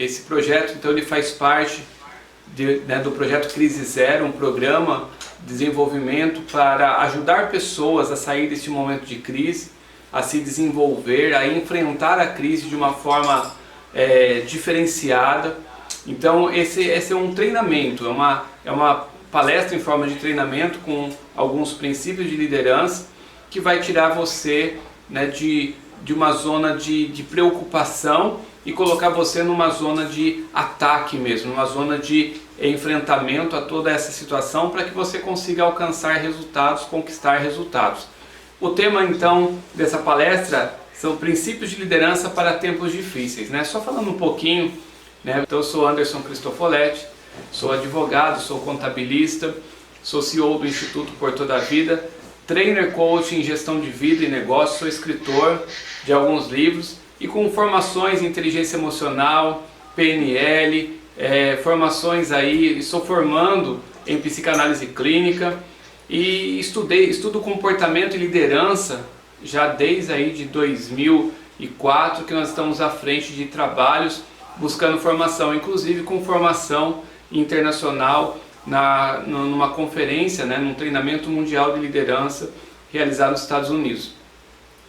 Esse projeto, então, ele faz parte do projeto Crise Zero, um programa de desenvolvimento para ajudar pessoas a sair desse momento de crise, a se desenvolver, a enfrentar a crise de uma forma diferenciada. Então esse é um treinamento, é uma palestra em forma de treinamento com alguns princípios de liderança que vai tirar você, né, de uma zona de preocupação e colocar você numa zona de ataque mesmo, numa zona de enfrentamento a toda essa situação para que você consiga alcançar resultados, conquistar resultados. O tema então dessa palestra são princípios de liderança para tempos difíceis, né? Só falando um pouquinho, né? Então eu sou Anderson Cristofoletti, sou advogado, sou contabilista, sou CEO do Instituto Por Toda a Vida, trainer coach em gestão de vida e negócio, sou escritor de alguns livros e com formações em inteligência emocional, PNL, formações aí, estou formando em psicanálise clínica e estudo comportamento e liderança já desde aí de 2004 que nós estamos à frente de trabalhos buscando formação, inclusive com formação internacional numa conferência, né, num treinamento mundial de liderança realizado nos Estados Unidos.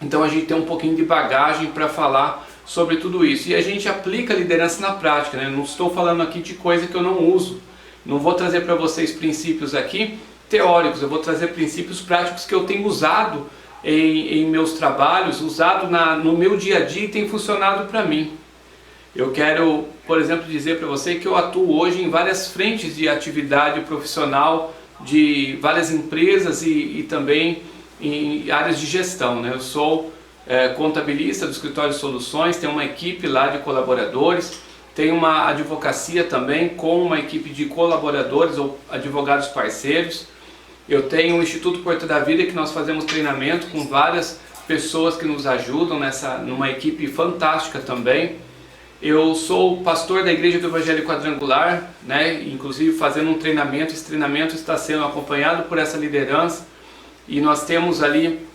Então a gente tem um pouquinho de bagagem para falar sobre tudo isso e a gente aplica a liderança na prática, né? Não estou falando aqui de coisa que eu não uso, não vou trazer para vocês princípios aqui teóricos, eu vou trazer princípios práticos que eu tenho usado em meus trabalhos, usado no meu dia a dia e tem funcionado para mim. Eu quero, por exemplo, dizer para você que eu atuo hoje em várias frentes de atividade profissional de várias empresas e também em áreas de gestão, né? Eu sou contabilista do Escritório de Soluções, tenho uma equipe lá de colaboradores, tenho uma advocacia também com uma equipe de colaboradores ou advogados parceiros. Eu tenho o Instituto Por Toda a Vida que nós fazemos treinamento com várias pessoas que nos ajudam numa equipe fantástica também. Eu sou pastor da Igreja do Evangelho Quadrangular, né? Inclusive fazendo um treinamento, esse treinamento está sendo acompanhado por essa liderança e nós temos ali,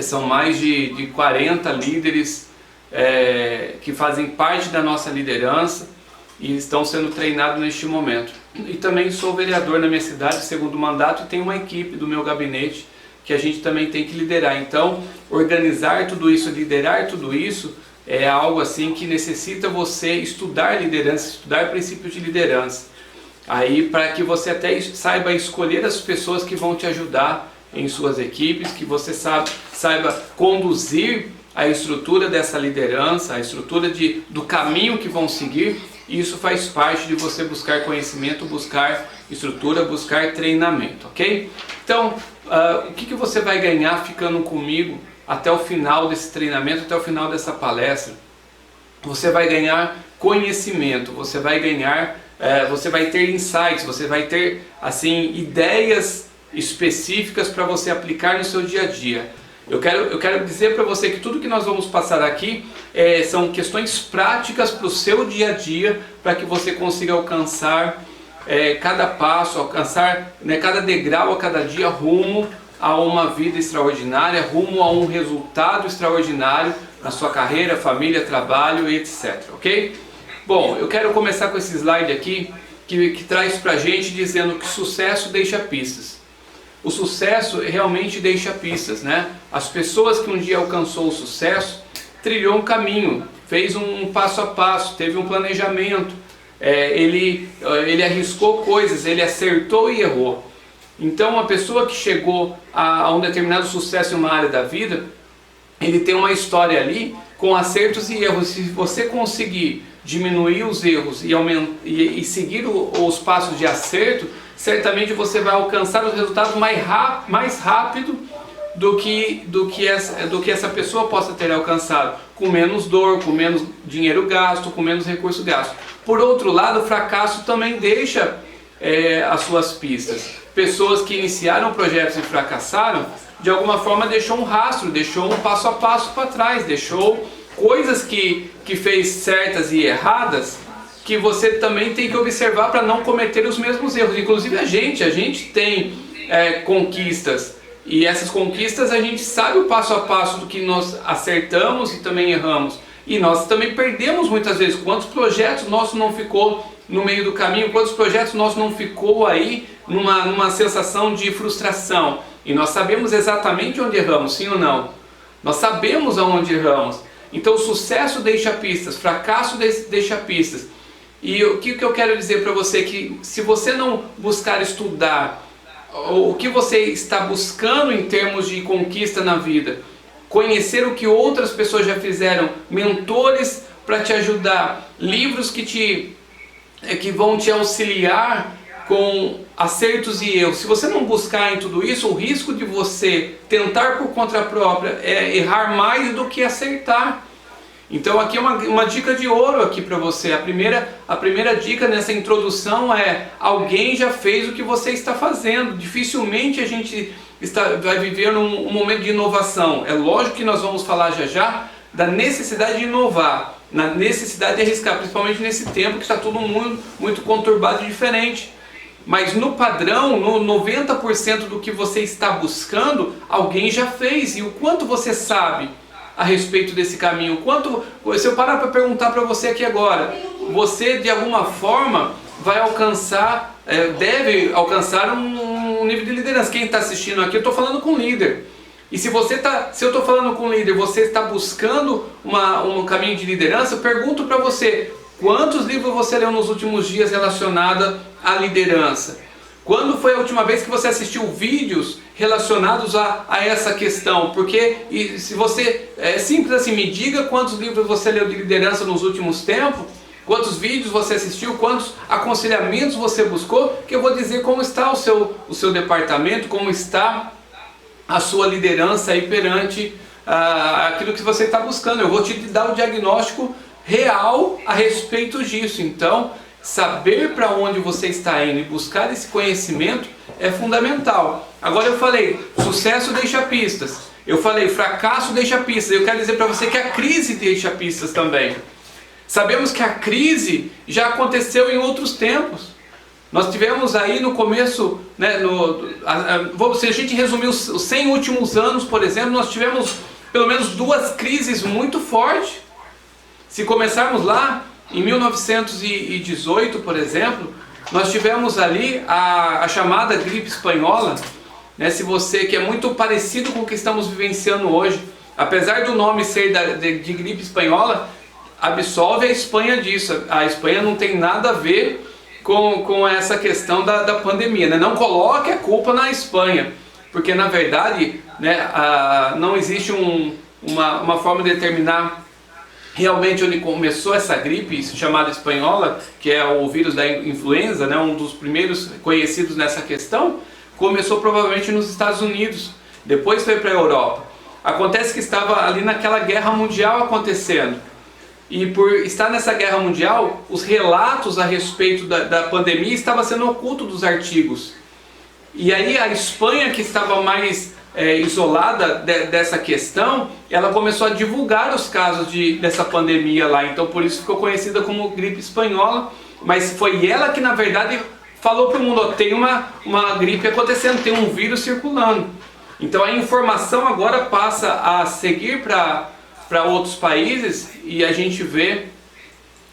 são mais de 40 líderes que fazem parte da nossa liderança e estão sendo treinados neste momento. E também sou vereador na minha cidade, segundo mandato, e tenho uma equipe do meu gabinete que a gente também tem que liderar. Então, organizar tudo isso, liderar tudo isso, é algo assim que necessita você estudar liderança, estudar princípios de liderança. Aí, para que você até saiba escolher as pessoas que vão te ajudar em suas equipes, que você saiba conduzir a estrutura dessa liderança, a estrutura do caminho que vão seguir. Isso faz parte de você buscar conhecimento, buscar estrutura, buscar treinamento, ok? Então, o que você vai ganhar ficando comigo até o final desse treinamento, até o final dessa palestra? Você vai ganhar conhecimento, você vai ganhar, você vai ter insights, você vai ter assim ideias específicas para você aplicar no seu dia a dia. Eu quero dizer para você que tudo que nós vamos passar aqui são questões práticas para o seu dia a dia, para que você consiga alcançar cada passo, alcançar, né, cada degrau a cada dia rumo a uma vida extraordinária, rumo a um resultado extraordinário na sua carreira, família, trabalho, etc. Ok? Bom, eu quero começar com esse slide aqui que traz para a gente dizendo que sucesso deixa pistas. O sucesso realmente deixa pistas, né? As pessoas que um dia alcançou o sucesso trilhou um caminho, fez um passo a passo, teve um planejamento, ele arriscou coisas, ele acertou e errou. Então, uma pessoa que chegou a um determinado sucesso em uma área da vida, ele tem uma história ali com acertos e erros. Se você conseguir diminuir os erros e seguir os passos de acerto, certamente você vai alcançar os resultados mais rápido do que essa pessoa possa ter alcançado, com menos dor, com menos dinheiro gasto, com menos recurso gasto. Por outro lado, o fracasso também deixa as suas pistas. Pessoas que iniciaram projetos e fracassaram, de alguma forma deixou um rastro, deixou um passo a passo para trás, deixou coisas que fez certas e erradas, que você também tem que observar para não cometer os mesmos erros. Inclusive a gente tem conquistas, e essas conquistas a gente sabe o passo a passo do que nós acertamos e também erramos. E nós também perdemos muitas vezes. Quantos projetos nossos não ficou no meio do caminho? Quantos projetos nossos não ficou aí numa sensação de frustração? E nós sabemos exatamente onde erramos, sim ou não? Nós sabemos aonde erramos. Então, sucesso deixa pistas, fracasso deixa pistas. E o que eu quero dizer para você? Que se você não buscar estudar o que você está buscando em termos de conquista na vida, conhecer o que outras pessoas já fizeram, mentores para te ajudar, livros que vão te auxiliar com acertos e erros. Se você não buscar em tudo isso, o risco de você tentar por conta própria é errar mais do que acertar. Então aqui é uma dica de ouro aqui para você. A primeira dica nessa introdução é: alguém já fez o que você está fazendo. Dificilmente a gente vai viver um momento de inovação. É lógico que nós vamos falar já da necessidade de inovar, na necessidade de arriscar, principalmente nesse tempo que está todo mundo muito conturbado e diferente. Mas no padrão, no 90% do que você está buscando, alguém já fez. E o quanto você sabe a respeito desse caminho? Quanto, se eu parar para perguntar para você aqui agora, você de alguma forma vai alcançar, deve alcançar um nível de liderança. Quem está assistindo aqui, eu estou falando com líder. E se eu estou falando com líder, você está buscando um caminho de liderança, eu pergunto para você: quantos livros você leu nos últimos dias relacionados à liderança? Quando foi a última vez que você assistiu vídeos relacionados a essa questão? Porque se você, é simples assim, me diga quantos livros você leu de liderança nos últimos tempos, quantos vídeos você assistiu, quantos aconselhamentos você buscou, que eu vou dizer como está o seu departamento, como está a sua liderança aí perante aquilo que você está buscando. Eu vou te dar o diagnóstico real a respeito disso. Então, saber para onde você está indo e buscar esse conhecimento é fundamental. Agora eu falei, sucesso deixa pistas. Eu falei, fracasso deixa pistas. Eu quero dizer para você que a crise deixa pistas também. Sabemos que a crise já aconteceu em outros tempos. Nós tivemos aí no começo, né, se a gente resumir os 100 últimos anos, por exemplo, nós tivemos pelo menos duas crises muito fortes. Se começarmos lá em 1918, por exemplo, nós tivemos ali a chamada gripe espanhola, né, que é muito parecido com o que estamos vivenciando hoje. Apesar do nome ser de gripe espanhola, absolve a Espanha disso. A Espanha não tem nada a ver com essa questão da pandemia, né? Não coloque a culpa na Espanha, porque na verdade, né, não existe uma forma de determinar realmente onde começou essa gripe chamada espanhola, que é o vírus da influenza, né, um dos primeiros conhecidos nessa questão. Começou provavelmente nos Estados Unidos, depois foi para a Europa. Acontece que estava ali naquela guerra mundial acontecendo. E por estar nessa guerra mundial, os relatos a respeito da pandemia estavam sendo ocultos dos artigos. E aí a Espanha, que estava mais isolada dessa questão, ela começou a divulgar os casos dessa pandemia lá. Então por isso ficou conhecida como gripe espanhola. Mas foi ela que na verdade falou para o mundo: ó, tem uma gripe acontecendo, tem um vírus circulando. Então a informação agora passa a seguir para outros países, e a gente vê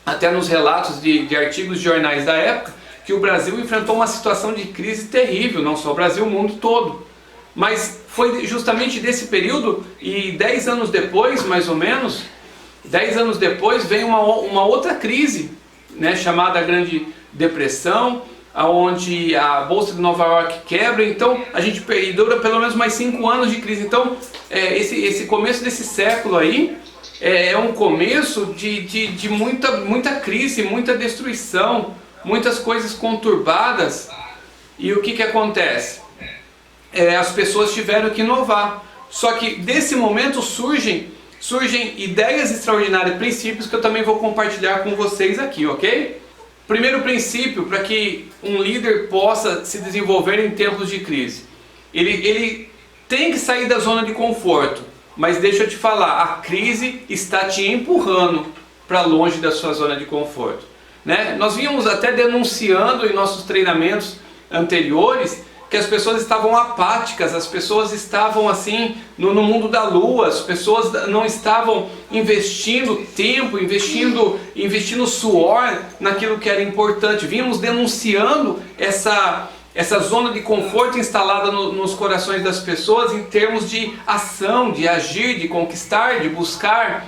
até nos relatos de artigos de jornais da época que o Brasil enfrentou uma situação de crise terrível, não só o Brasil, o mundo todo. Mas foi justamente desse período, e 10 anos depois, mais ou menos, 10 anos depois, vem uma outra crise, né, chamada Grande Depressão, onde a Bolsa de Nova York quebra. Então a gente dura pelo menos mais 5 anos de crise. Então esse começo desse século aí é um começo de muita crise, muita destruição, muitas coisas conturbadas. E o que acontece? As pessoas tiveram que inovar. Só que desse momento surgem ideias extraordinárias, princípios que eu também vou compartilhar com vocês aqui, ok? Primeiro princípio para que um líder possa se desenvolver em tempos de crise. Ele tem que sair da zona de conforto, mas deixa eu te falar, a crise está te empurrando para longe da sua zona de conforto, né? Nós vínhamos até denunciando em nossos treinamentos anteriores que as pessoas estavam apáticas, as pessoas estavam assim no mundo da lua, as pessoas não estavam investindo tempo, investindo suor naquilo que era importante. Vínhamos denunciando essa zona de conforto instalada nos corações das pessoas em termos de ação, de agir, de conquistar, de buscar.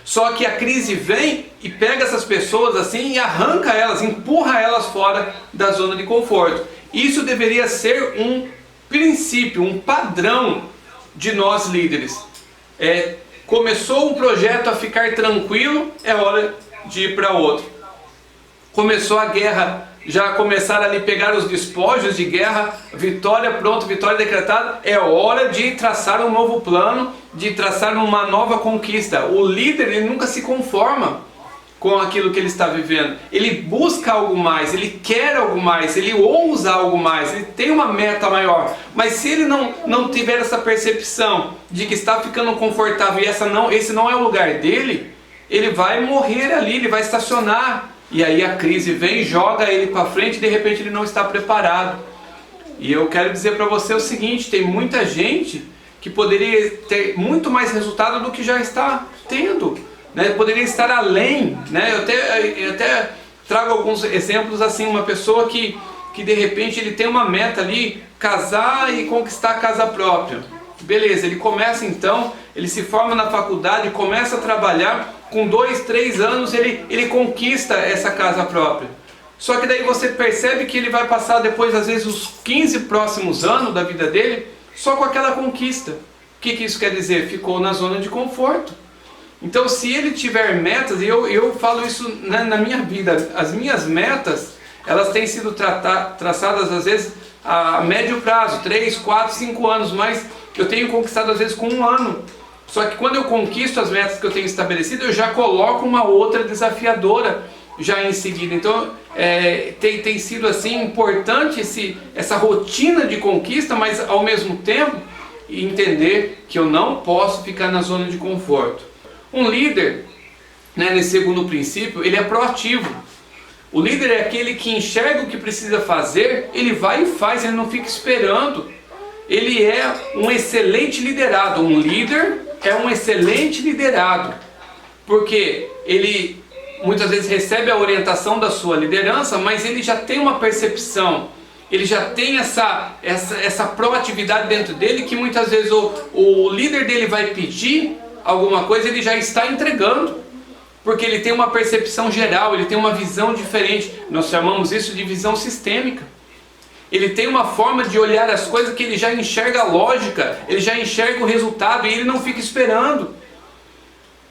Só que a crise vem e pega essas pessoas assim e arranca elas, empurra elas fora da zona de conforto. Isso deveria ser um princípio, um padrão de nós líderes. Começou um projeto a ficar tranquilo, é hora de ir para outro. Começou a guerra, já começaram ali a pegar os despojos de guerra, vitória, pronto, vitória decretada, é hora de traçar um novo plano, de traçar uma nova conquista. O líder, ele nunca se conforma com aquilo que ele está vivendo, ele busca algo mais, ele quer algo mais, ele ousa algo mais, ele tem uma meta maior. Mas se ele não tiver essa percepção de que está ficando confortável e esse não é o lugar dele, ele vai morrer ali, ele vai estacionar. E aí a crise vem, joga ele para frente e de repente ele não está preparado. E eu quero dizer para você o seguinte, tem muita gente que poderia ter muito mais resultado do que já está tendo, né? Poderia estar além, né? Eu até trago alguns exemplos assim, uma pessoa que de repente ele tem uma meta ali, casar e conquistar a casa própria. Beleza, ele começa então, ele se forma na faculdade, começa a trabalhar, com 2, 3 anos ele conquista essa casa própria. Só que daí você percebe que ele vai passar depois às vezes os 15 próximos anos da vida dele só com aquela conquista. O que isso quer dizer? Ficou na zona de conforto. Então se ele tiver metas, e eu falo isso na minha vida, as minhas metas, elas têm sido traçadas às vezes a médio prazo, 3, 4, 5 anos, mas eu tenho conquistado às vezes com 1 ano. Só que quando eu conquisto as metas que eu tenho estabelecido, eu já coloco uma outra desafiadora já em seguida. Então tem sido assim importante essa rotina de conquista, mas ao mesmo tempo entender que eu não posso ficar na zona de conforto. Um líder, né, nesse segundo princípio, ele é proativo. O líder é aquele que enxerga o que precisa fazer, ele vai e faz, ele não fica esperando. Ele é um excelente liderado. Um líder é um excelente liderado, porque ele muitas vezes recebe a orientação da sua liderança, mas ele já tem uma percepção, ele já tem essa proatividade dentro dele, que muitas vezes o líder dele vai pedir alguma coisa, ele já está entregando, porque ele tem uma percepção geral, ele tem uma visão diferente. Nós chamamos isso de visão sistêmica. Ele tem uma forma de olhar as coisas que ele já enxerga a lógica, ele já enxerga o resultado e ele não fica esperando.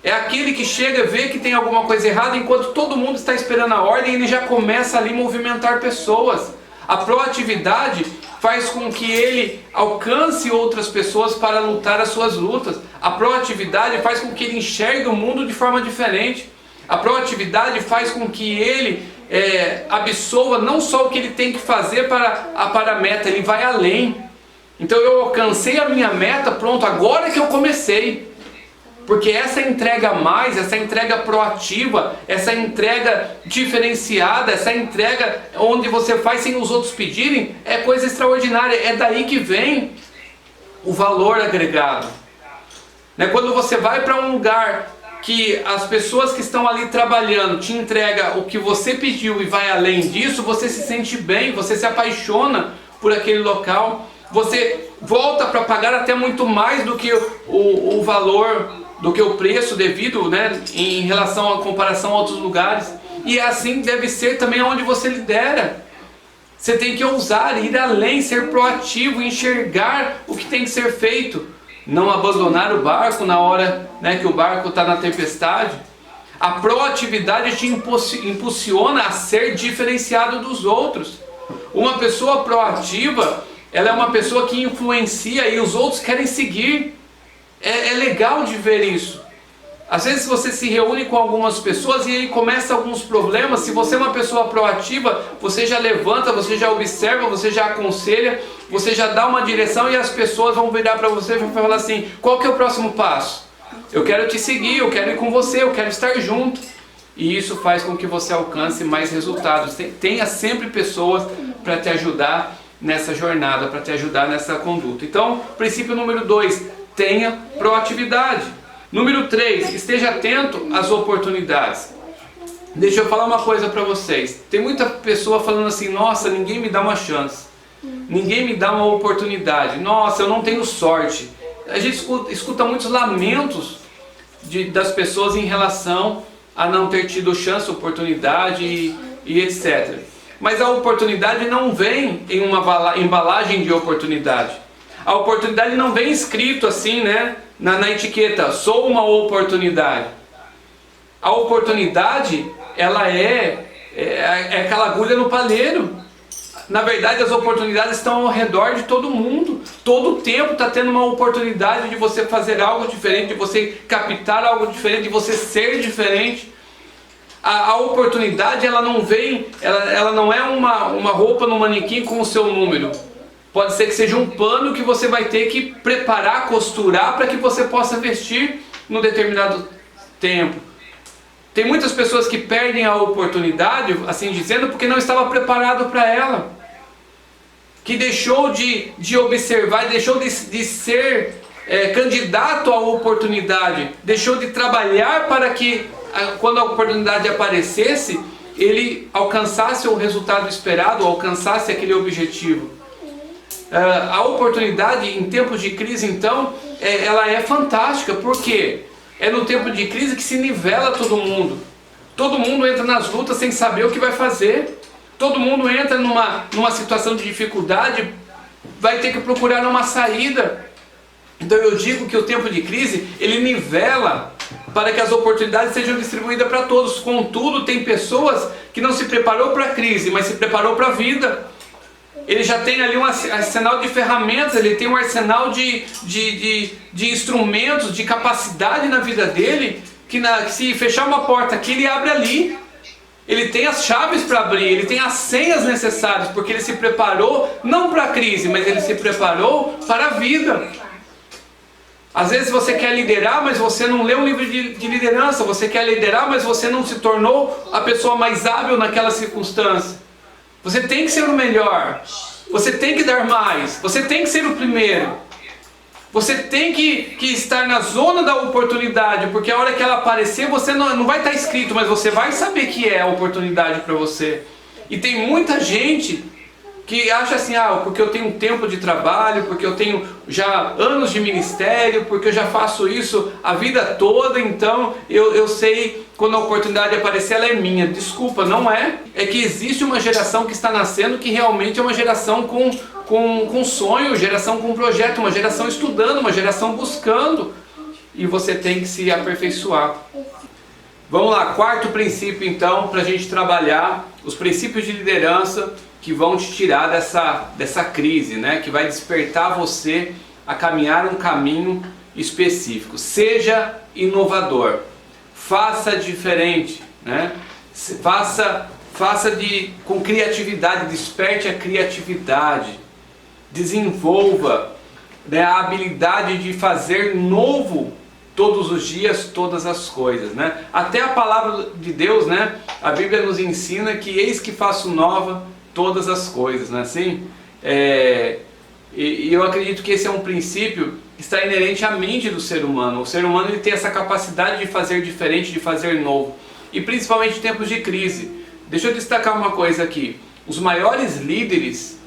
É aquele que chega, vê que tem alguma coisa errada, enquanto todo mundo está esperando a ordem, ele já começa ali a movimentar pessoas. A proatividade faz com que ele alcance outras pessoas para lutar as suas lutas. A proatividade faz com que ele enxergue o mundo de forma diferente. A proatividade faz com que ele absolva não só o que ele tem que fazer para a meta, ele vai além. Então eu alcancei a minha meta, pronto, agora que eu comecei. Porque essa entrega a mais, essa entrega proativa, essa entrega diferenciada, essa entrega onde você faz sem os outros pedirem, é coisa extraordinária. É daí que vem o valor agregado. Quando você vai para um lugar que as pessoas que estão ali trabalhando te entregam o que você pediu e vai além disso, você se sente bem, você se apaixona por aquele local, você volta para pagar até muito mais do que o valor, do que o preço devido, né, em relação à comparação a outros lugares. E assim deve ser também onde você lidera. Você tem que ousar, ir além, ser proativo, enxergar o que tem que ser feito. Não abandonar o barco na hora, né, que o barco está na tempestade. A proatividade te impulsiona a ser diferenciado dos outros. Uma pessoa proativa, ela é uma pessoa que influencia e os outros querem seguir. É legal de ver isso. Às vezes você se reúne com algumas pessoas e aí começa alguns problemas. Se você é uma pessoa proativa, você já levanta, você já observa, você já aconselha, você já dá uma direção e as pessoas vão virar para você e vão falar assim: qual que é o próximo passo? Eu quero te seguir, eu quero ir com você, eu quero estar junto. E isso faz com que você alcance mais resultados. Tenha sempre pessoas para te ajudar nessa jornada, para te ajudar nessa conduta. Então, princípio número 2, tenha proatividade. Número 3, esteja atento às oportunidades. Deixa eu falar uma coisa para vocês. Tem muita pessoa falando assim, nossa, ninguém me dá uma chance. Ninguém me dá uma oportunidade. Nossa, eu não tenho sorte. A gente escuta muitos lamentos das pessoas em relação a não ter tido chance, oportunidade e etc. Mas a oportunidade não vem em uma embalagem de oportunidade. A oportunidade não vem escrito assim, né, na etiqueta, sou uma oportunidade. A oportunidade, ela é aquela agulha no palheiro. Na verdade, as oportunidades estão ao redor de todo mundo. Todo o tempo está tendo uma oportunidade de você fazer algo diferente, de você captar algo diferente, de você ser diferente. A oportunidade, ela não vem, ela não é uma roupa no manequim com o seu número. Pode ser que seja um pano que você vai ter que preparar, costurar para que você possa vestir num determinado tempo. Tem muitas pessoas que perdem a oportunidade, assim dizendo, porque não estava preparado para ela. Que deixou de observar, deixou de ser candidato à oportunidade, deixou de trabalhar para que, quando a oportunidade aparecesse, ele alcançasse o resultado esperado, alcançasse aquele objetivo. A oportunidade em tempos de crise, então, ela é fantástica, porque é no tempo de crise que se nivela todo mundo. Todo mundo entra nas lutas sem saber o que vai fazer. Todo mundo entra numa situação de dificuldade, vai ter que procurar uma saída. Então eu digo que o tempo de crise, ele nivela para que as oportunidades sejam distribuídas para todos. Contudo, tem pessoas que não se preparou para a crise, mas se preparou para a vida. Ele já tem ali um arsenal de ferramentas, ele tem um arsenal de instrumentos, de capacidade na vida dele, que se fechar uma porta aqui, ele abre ali. Ele tem as chaves para abrir, ele tem as senhas necessárias, porque ele se preparou não para a crise, mas ele se preparou para a vida. Às vezes você quer liderar, mas você não leu um livro de liderança. Você quer liderar, mas você não se tornou a pessoa mais hábil naquela circunstância. Você tem que ser o melhor. Você tem que dar mais. Você tem que ser o primeiro. Você tem que estar na zona da oportunidade, porque a hora que ela aparecer, você não vai estar escrito, mas você vai saber que é a oportunidade para você. E tem muita gente que acha assim, porque eu tenho um tempo de trabalho, porque eu tenho já anos de ministério, porque eu já faço isso a vida toda, então eu sei quando a oportunidade aparecer, ela é minha. Desculpa, não é. É que existe uma geração que está nascendo que realmente é uma geração com sonho, geração com projeto, uma geração estudando, uma geração buscando, e você tem que se aperfeiçoar. Vamos lá, quarto princípio então, para a gente trabalhar os princípios de liderança que vão te tirar dessa crise, né? Que vai despertar você a caminhar um caminho específico. Seja inovador, faça diferente, né? Faça com criatividade, desperte a criatividade, desenvolva, né, a habilidade de fazer novo todos os dias, todas as coisas, né? Até a palavra de Deus, né? A Bíblia nos ensina que eis que faço nova todas as coisas, não é assim? E eu acredito que esse é um princípio que está inerente à mente do ser humano. O ser humano ele tem essa capacidade de fazer diferente, de fazer novo, e principalmente em tempos de crise. Deixa eu destacar uma coisa aqui. Os maiores líderes,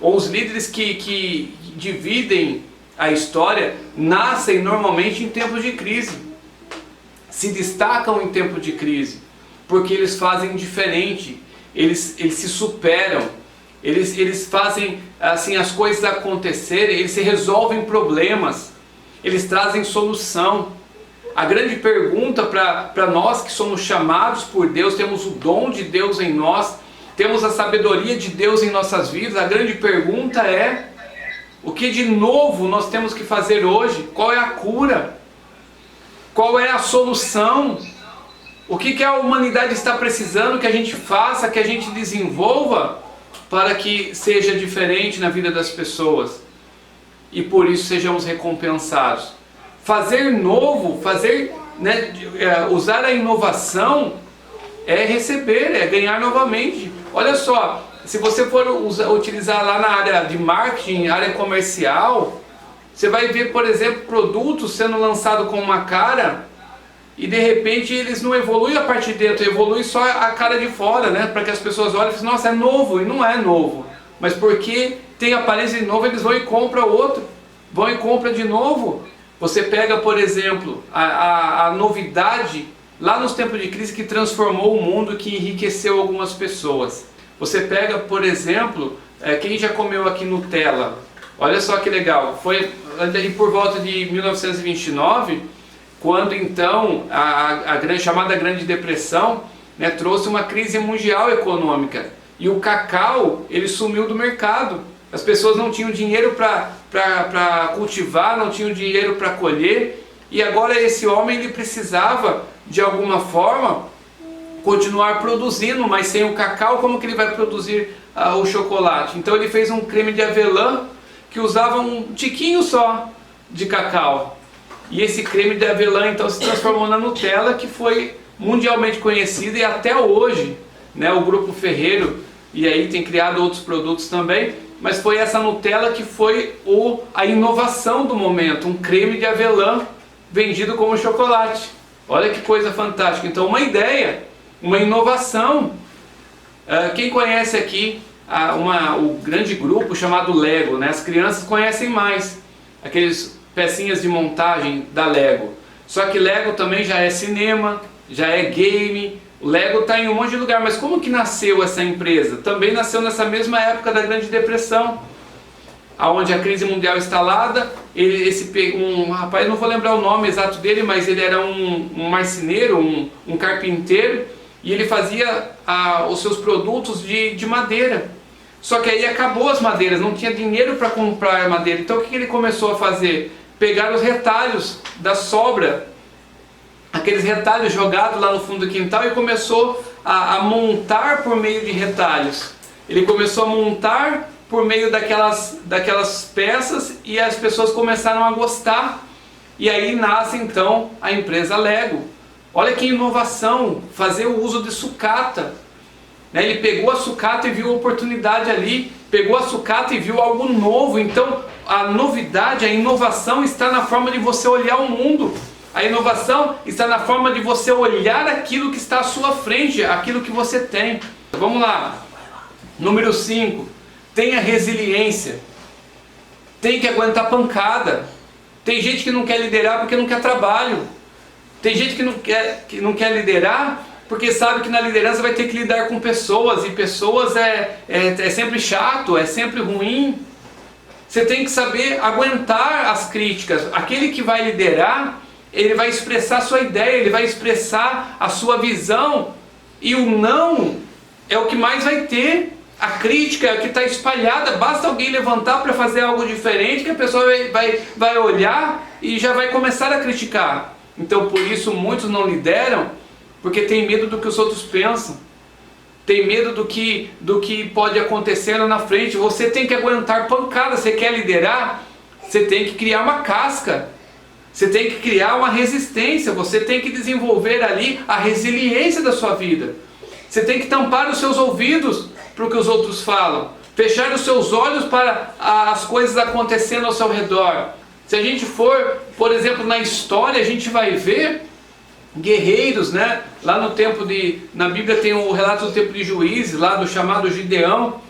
ou os líderes que dividem a história, nascem normalmente em tempos de crise. Se destacam em tempo de crise, porque eles fazem diferente. Eles se superam, eles fazem assim as coisas acontecerem, eles se resolvem problemas, eles trazem solução. A grande pergunta para nós que somos chamados por Deus, temos o dom de Deus em nós, temos a sabedoria de Deus em nossas vidas, a grande pergunta é: o que de novo nós temos que fazer hoje? Qual é a cura? Qual é a solução? O que a humanidade está precisando que a gente faça, que a gente desenvolva para que seja diferente na vida das pessoas e por isso sejamos recompensados. Fazer novo, usar a inovação é receber, é ganhar novamente. Olha só, se você for utilizar lá na área de marketing, área comercial, você vai ver, por exemplo, produtos sendo lançados com uma cara e de repente eles não evoluem a parte de dentro, evolui só a cara de fora, né? Para que as pessoas olhem e falem, nossa, é novo, e não é novo. Mas porque tem aparência de novo, eles vão e compram outro, vão e compram de novo. Você pega, por exemplo, a novidade lá nos tempos de crise que transformou o mundo, que enriqueceu algumas pessoas. Você pega, por exemplo, quem já comeu aqui Nutella? Olha só que legal, foi por volta de 1929, quando então a chamada Grande Depressão, né, trouxe uma crise mundial econômica. E o cacau, ele sumiu do mercado. As pessoas não tinham dinheiro para cultivar, não tinham dinheiro para colher. E agora esse homem, ele precisava, de alguma forma, continuar produzindo, mas sem o cacau, como que ele vai produzir o chocolate? Então ele fez um creme de avelã que usava um tiquinho só de cacau. E esse creme de avelã então se transformou na Nutella, que foi mundialmente conhecida, e até hoje, né, o Grupo Ferreiro, e aí tem criado outros produtos também, mas foi essa Nutella que foi a inovação do momento, um creme de avelã vendido como chocolate. Olha que coisa fantástica. Então uma ideia, uma inovação. Quem conhece aqui o grande grupo chamado Lego, né? As crianças conhecem mais aqueles pecinhas de montagem da Lego. Só que Lego também já é cinema, já é game. O Lego está em um monte de lugar. Mas como que nasceu essa empresa? Também nasceu nessa mesma época da Grande Depressão, aonde a crise mundial instalada. Um rapaz, não vou lembrar o nome exato dele, mas ele era um marceneiro, um carpinteiro, e ele fazia os seus produtos de madeira. Só que aí acabou as madeiras, não tinha dinheiro para comprar madeira. Então o que ele começou a fazer? Pegar os retalhos da sobra, aqueles retalhos jogados lá no fundo do quintal, e começou a montar por meio de retalhos. Ele começou a montar por meio daquelas peças, e as pessoas começaram a gostar. E aí nasce então a empresa Lego. Olha que inovação, fazer o uso de sucata. Ele pegou a sucata e viu a oportunidade ali, pegou a sucata e viu algo novo. Então a novidade, a inovação está na forma de você olhar o mundo. A inovação está na forma de você olhar aquilo que está à sua frente, aquilo que você tem. Vamos lá, número 5, tenha resiliência. Tem que aguentar pancada. Tem gente que não quer liderar porque não quer trabalho. Tem gente que não quer liderar porque sabe que na liderança vai ter que lidar com pessoas, e pessoas é sempre chato, é sempre ruim. Você tem que saber aguentar as críticas. Aquele que vai liderar, ele vai expressar a sua ideia, ele vai expressar a sua visão, e o não é o que mais vai ter. A crítica é o que está espalhada, basta alguém levantar para fazer algo diferente que a pessoa vai olhar e já vai começar a criticar. Então por isso muitos não lideram, porque tem medo do que os outros pensam, tem medo do que pode acontecer lá na frente. Você tem que aguentar pancada. Você quer liderar, você tem que criar uma casca, você tem que criar uma resistência, você tem que desenvolver ali a resiliência da sua vida. Você tem que tampar os seus ouvidos para o que os outros falam, fechar os seus olhos para as coisas acontecendo ao seu redor. Se a gente for, por exemplo, na história, a gente vai ver guerreiros, né? Lá na Bíblia tem o relato do tempo de Juízes, lá do chamado Gideão.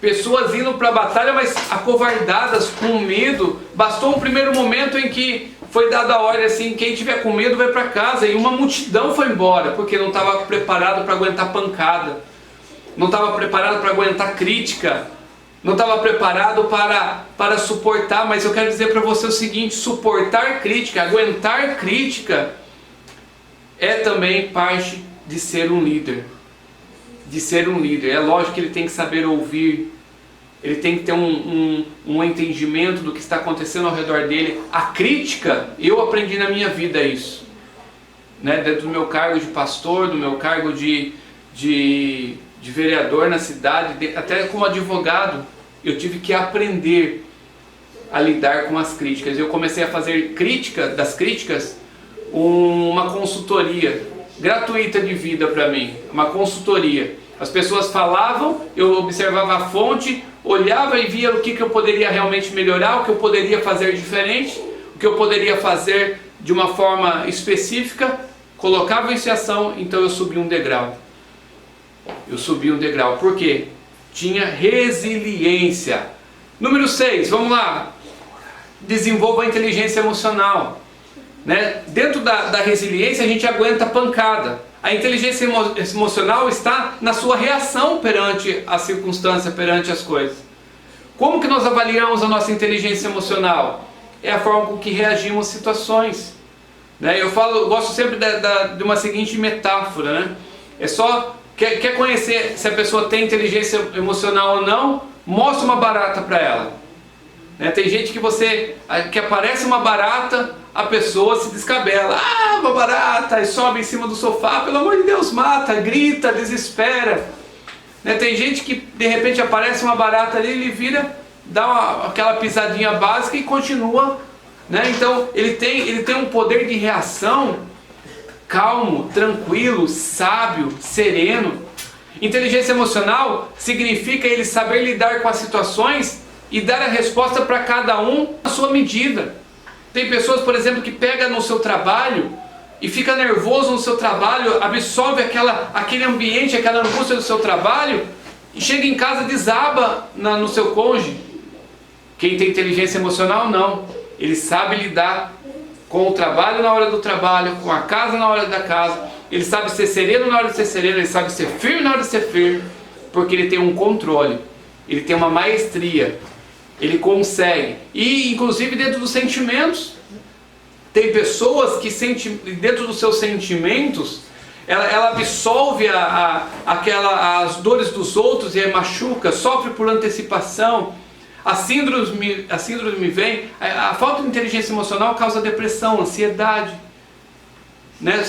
Pessoas indo para a batalha, mas acovardadas, com medo. Bastou um primeiro momento em que foi dada a ordem assim, quem tiver com medo vai para casa, e uma multidão foi embora, porque não estava preparado para aguentar pancada, não estava preparado para aguentar crítica, não estava preparado para suportar. Mas eu quero dizer para você o seguinte: suportar crítica, aguentar crítica, é também parte de ser um líder. De ser um líder. É lógico que ele tem que saber ouvir, ele tem que ter um entendimento do que está acontecendo ao redor dele. A crítica, eu aprendi na minha vida isso, né? Dentro do meu cargo de pastor, do meu cargo de vereador na cidade, até como advogado, eu tive que aprender a lidar com as críticas. Eu comecei a fazer das críticas uma consultoria gratuita de vida para mim, uma consultoria. As pessoas falavam, eu observava a fonte, olhava e via o que eu poderia realmente melhorar, o que eu poderia fazer diferente, o que eu poderia fazer de uma forma específica, colocava isso em ação, então eu subi um degrau. Eu subi um degrau. Por quê? Tinha resiliência. Número 6, vamos lá. Desenvolva a inteligência emocional. Né? Dentro da resiliência a gente aguenta pancada. A inteligência emocional está na sua reação perante a circunstância, perante as coisas. Como que nós avaliamos a nossa inteligência emocional? É a forma com que reagimos às situações. Né? Eu gosto sempre de uma seguinte metáfora. Né? É só, quer conhecer se a pessoa tem inteligência emocional ou não? Mostra uma barata para ela. Né? Tem gente que aparece uma barata, a pessoa se descabela. Ah, uma barata! E sobe em cima do sofá, pelo amor de Deus, mata, grita, desespera. Né? Tem gente que de repente aparece uma barata ali, ele vira, dá aquela pisadinha básica e continua. Né? Então ele tem um poder de reação calmo, tranquilo, sábio, sereno. Inteligência emocional significa ele saber lidar com as situações e dar a resposta para cada um à sua medida. Tem pessoas, por exemplo, que pega no seu trabalho e fica nervoso no seu trabalho, absorve aquele ambiente, aquela angústia do seu trabalho e chega em casa e desaba no seu cônjuge. Quem tem inteligência emocional, não. Ele sabe lidar com o trabalho na hora do trabalho, com a casa na hora da casa. Ele sabe ser sereno na hora de ser sereno, ele sabe ser firme na hora de ser firme, porque ele tem um controle, ele tem uma maestria. Ele consegue. E inclusive dentro dos sentimentos. Tem pessoas que dentro dos seus sentimentos, ela absolve as dores dos outros e machuca, sofre por antecipação. A síndrome vem, a falta de inteligência emocional causa depressão, ansiedade, né?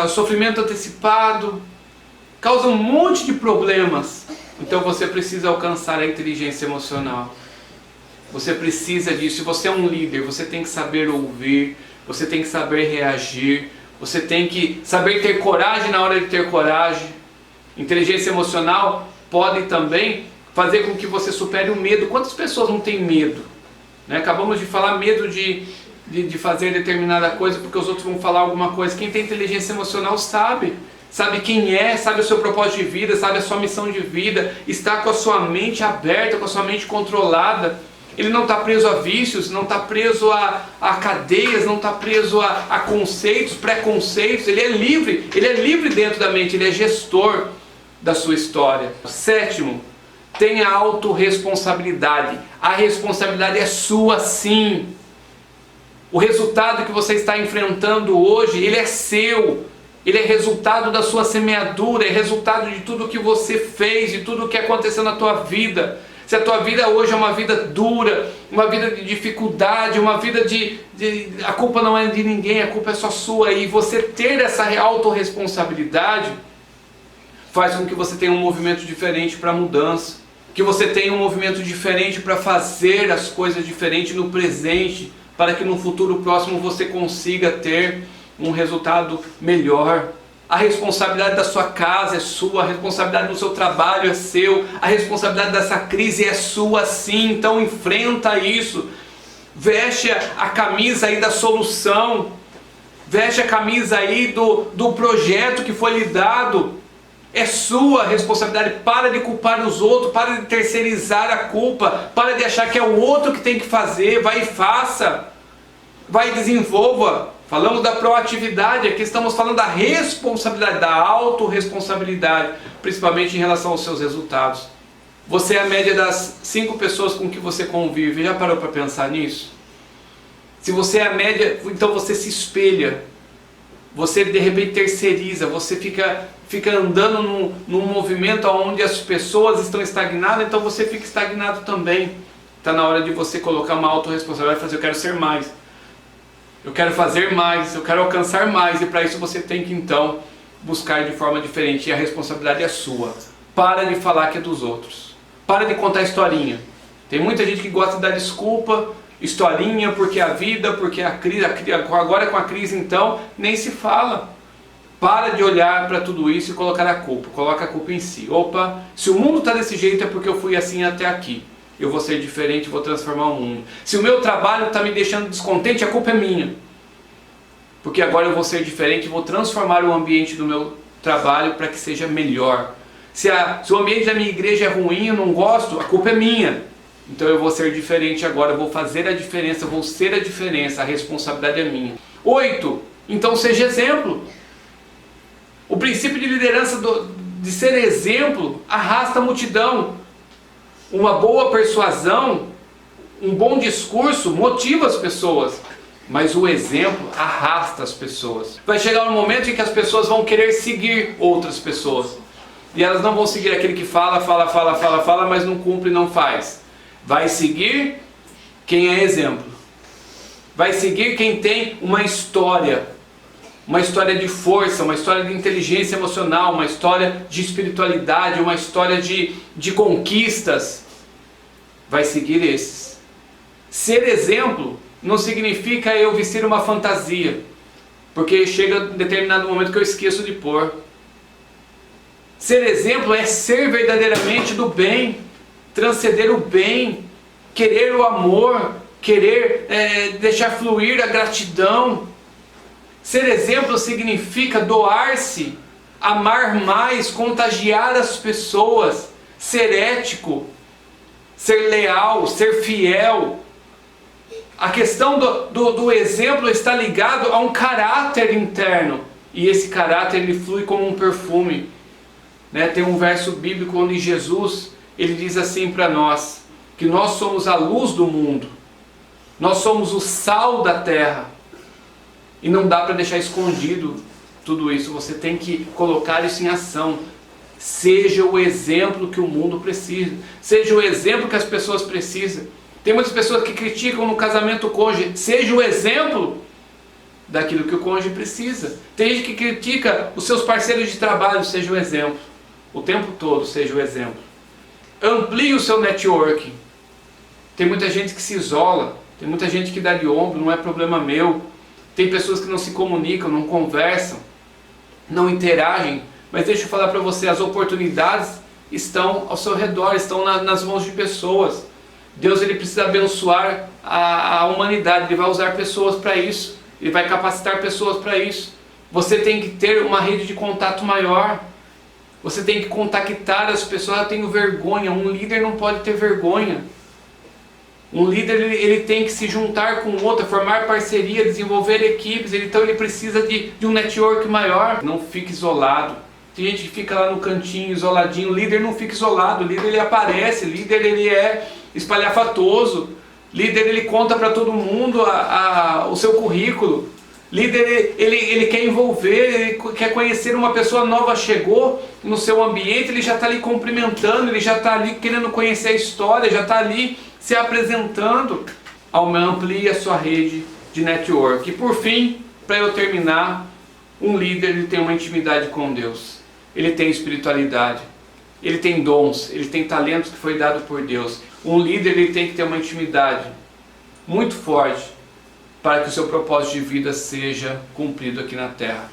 Sofrimento antecipado, causa um monte de problemas. Então você precisa alcançar a inteligência emocional. Você precisa disso. Se você é um líder, você tem que saber ouvir, você tem que saber reagir, você tem que saber ter coragem na hora de ter coragem. Inteligência emocional pode também fazer com que você supere o medo. Quantas pessoas não têm medo? Né? Acabamos de falar medo de fazer determinada coisa porque os outros vão falar alguma coisa. Quem tem inteligência emocional sabe quem é, sabe o seu propósito de vida, sabe a sua missão de vida, está com a sua mente aberta, com a sua mente controlada. Ele não está preso a vícios, não está preso a cadeias, não está preso a conceitos, preconceitos. Ele é livre dentro da mente, ele é gestor da sua história. 7, tenha autorresponsabilidade. A responsabilidade é sua, sim. O resultado que você está enfrentando hoje, ele é seu. Ele é resultado da sua semeadura, é resultado de tudo que você fez, de tudo que aconteceu na tua vida. Se a tua vida hoje é uma vida dura, uma vida de dificuldade, uma vida a culpa não é de ninguém, a culpa é só sua. E você ter essa autorresponsabilidade faz com que você tenha um movimento diferente para a mudança. Que você tenha um movimento diferente para fazer as coisas diferentes no presente, para que no futuro próximo você consiga ter um resultado melhor. A responsabilidade da sua casa é sua, a responsabilidade do seu trabalho é seu, a responsabilidade dessa crise é sua sim, então enfrenta isso. Veste a camisa aí da solução, veste a camisa aí do projeto que foi lhe dado. É sua responsabilidade. Para de culpar os outros, para de terceirizar a culpa, para de achar que é o outro que tem que fazer. Vai e faça, vai e desenvolva. Falamos da proatividade, aqui estamos falando da responsabilidade, da autorresponsabilidade, principalmente em relação aos seus resultados. Você é a média das 5 pessoas com que você convive. Já parou para pensar nisso? Se você é a média, então você se espelha. Você de repente terceiriza, você fica andando num movimento onde as pessoas estão estagnadas, então você fica estagnado também. Está na hora de você colocar uma autorresponsabilidade e fazer: eu quero ser mais. Eu quero fazer mais, eu quero alcançar mais, e para isso você tem que então buscar de forma diferente, e a responsabilidade é sua. Para de falar que é dos outros, para de contar historinha. Tem muita gente que gosta de dar desculpa, historinha, porque a vida, porque a crise, agora com a crise então, nem se fala. Para de olhar para tudo isso e colocar a culpa. Coloca a culpa em si. Opa, se o mundo está desse jeito é porque eu fui assim até aqui. Eu vou ser diferente, vou transformar o mundo. Se o meu trabalho está me deixando descontente, a culpa é minha. Porque agora eu vou ser diferente e vou transformar o ambiente do meu trabalho para que seja melhor. Se o ambiente da minha igreja é ruim, eu não gosto, a culpa é minha. Então eu vou ser diferente agora, eu vou fazer a diferença, eu vou ser a diferença, a responsabilidade é minha. 8. Então seja exemplo. O princípio de liderança de ser exemplo arrasta a multidão. Uma boa persuasão, um bom discurso motiva as pessoas. Mas o exemplo arrasta as pessoas. Vai chegar um momento em que as pessoas vão querer seguir outras pessoas. E elas não vão seguir aquele que fala, mas não cumpre e não faz. Vai seguir quem é exemplo. Vai seguir quem tem uma história de força, uma história de inteligência emocional, uma história de espiritualidade, uma história de conquistas. Vai seguir esses. Ser exemplo não significa eu vestir uma fantasia, porque chega um determinado momento que eu esqueço de pôr. Ser exemplo é ser verdadeiramente do bem, transcender o bem, querer o amor, querer deixar fluir a gratidão. Ser exemplo significa doar-se, amar mais, contagiar as pessoas, ser ético, ser leal, ser fiel. A questão do exemplo está ligado a um caráter interno. E esse caráter ele flui como um perfume. Tem um verso bíblico onde Jesus ele diz assim para nós, que nós somos a luz do mundo. Nós somos o sal da terra. E não dá para deixar escondido tudo isso. Você tem que colocar isso em ação. Seja o exemplo que o mundo precisa. Seja o exemplo que as pessoas precisam. Tem muitas pessoas que criticam no casamento o cônjuge. Seja o exemplo daquilo que o cônjuge precisa. Tem gente que critica os seus parceiros de trabalho. Seja o exemplo. O tempo todo seja o exemplo. Amplie o seu networking. Tem muita gente que se isola. Tem muita gente que dá de ombro. Não é problema meu. Tem pessoas que não se comunicam, não conversam, não interagem. Mas deixa eu falar para você, as oportunidades estão ao seu redor, estão nas mãos de pessoas. Deus ele precisa abençoar a humanidade, Ele vai usar pessoas para isso. Ele vai capacitar pessoas para isso. Você tem que ter uma rede de contato maior. Você tem que contactar as pessoas. Eu tenho vergonha. Um líder não pode ter vergonha. Um líder ele tem que se juntar com outro, formar parceria, desenvolver equipes. Então ele precisa de um network maior. Não fique isolado. Tem gente que fica lá no cantinho, isoladinho. O líder não fica isolado. O líder ele aparece. O líder ele é espalhafatoso. O líder ele conta para todo mundo o seu currículo. Líder ele quer envolver, ele quer conhecer uma pessoa nova, chegou no seu ambiente, ele já está ali cumprimentando, ele já está ali querendo conhecer a história, já está ali se apresentando. Amplie a sua rede de network. E por fim, para eu terminar, um líder ele tem uma intimidade com Deus, ele tem espiritualidade, ele tem dons, ele tem talentos que foi dado por Deus. Um líder ele tem que ter uma intimidade muito forte para que o seu propósito de vida seja cumprido aqui na terra.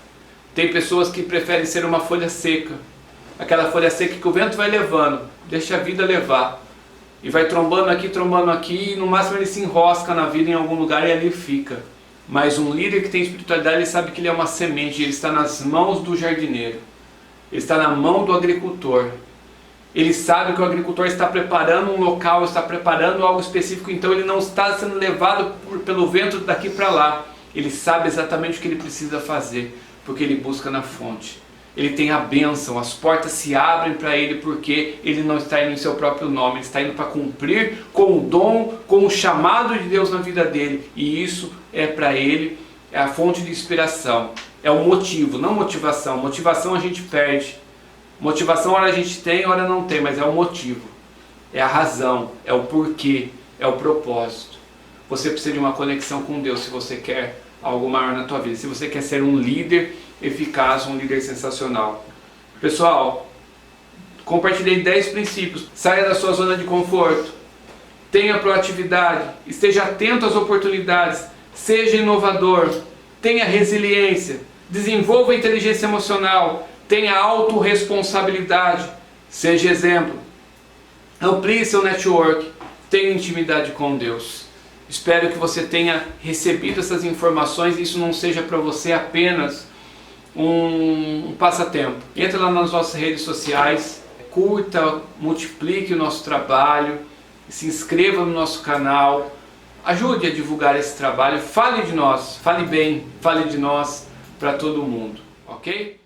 Tem pessoas que preferem ser uma folha seca, aquela folha seca que o vento vai levando, deixa a vida levar, e vai trombando aqui, e no máximo ele se enrosca na vida em algum lugar e ali fica. Mas um líder que tem espiritualidade, ele sabe que ele é uma semente, ele está nas mãos do jardineiro, ele está na mão do agricultor. Ele sabe que o agricultor está preparando um local, está preparando algo específico, então ele não está sendo levado pelo vento daqui para lá. Ele sabe exatamente o que ele precisa fazer, porque ele busca na fonte. Ele tem a bênção, as portas se abrem para ele, porque ele não está indo em seu próprio nome, ele está indo para cumprir com o dom, com o chamado de Deus na vida dele. E isso é para ele, é a fonte de inspiração, é o motivo, não motivação. Motivação a gente perde. Motivação, hora a gente tem, hora não tem, mas é o motivo, é a razão, é o porquê, é o propósito. Você precisa de uma conexão com Deus se você quer algo maior na tua vida, se você quer ser um líder eficaz, um líder sensacional. Pessoal, compartilhei 10 princípios. Saia da sua zona de conforto, tenha proatividade, esteja atento às oportunidades, seja inovador, tenha resiliência, Desenvolva a inteligência emocional, tenha autorresponsabilidade, seja exemplo. Amplie seu network, tenha intimidade com Deus. Espero que você tenha recebido essas informações e isso não seja para você apenas um passatempo. Entra lá nas nossas redes sociais, curta, multiplique o nosso trabalho, se inscreva no nosso canal, ajude a divulgar esse trabalho, fale de nós, fale bem, fale de nós para todo mundo, ok?